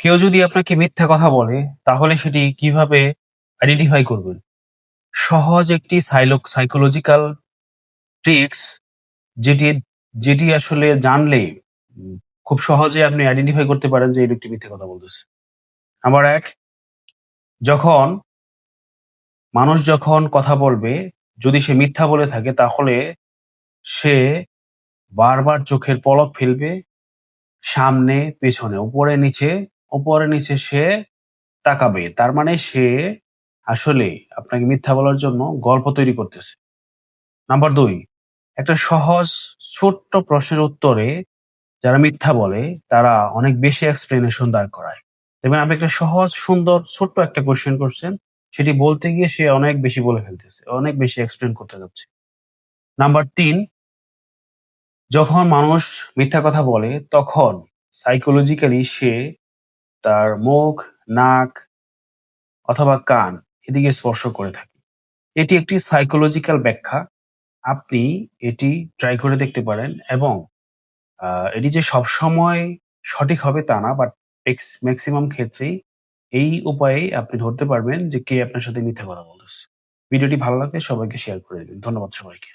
কেউ যদি আপনাকে মিথ্যা কথা বলে তাহলে সেটি কিভাবে আইডেন্টিফাই করবেন? সহজ একটি সাইকোলজিক্যাল ট্রিক্স যেটি যেটি আসলে জানলে উম খুব সহজে আপনি আইডেন্টিফাই করতে পারেন যে এই ব্যক্তি মিথ্যা কথা বলতেছে। নাম্বার ১, যখন যখন কথা বলবে, যদি সে মিথ্যা বলে থাকে তাহলে সে বারবার চোখের পলক ফেলবে, সামনে, পেছনে, উপরে নিচে সে তাকাবে। তার মানে সে আসলে আপনাকে মিথ্যা বলার জন্য গল্প তৈরি করতেছে। নাম্বার ২, একটা সহজ ছোট্ট প্রশ্নের উত্তরে যারা মিথ্যা বলে তারা অনেক বেশি এক্সপ্লেনেশন দাঁড় করায়। দেখবেন আপনি একটা সহজ, সুন্দর, ছোট্ট একটা কোয়েশ্চেন করছেন, সেটি বলতে গিয়ে সে অনেক বেশি বলে ফেলতেছে। অনেক বেশি এক্সপ্লেন করতে যাচ্ছে। নাম্বার ৩, যখন মানুষ মিথ্যা কথা বলে তখন সাইকোলজিক্যালি সে তার মুখ, নাক অথবা কান এদিকে স্পর্শ করে থাকে। এটি একটি সাইকোলজিক্যাল ব্যাখ্যা। আপনি এটি ট্রাই করে দেখতে পারেন এবং এটি যে সবসময় সঠিক হবে তা না, বাট মেক্সিমাম ক্ষেত্রেই এই উপায়েই আপনি ধরতে পারবেন যে কে আপনার সাথে মিথ্যা কথা বলতেছে। ভিডিওটি ভালো লাগলে সবাইকে শেয়ার করে দিবেন। ধন্যবাদ সবাইকে।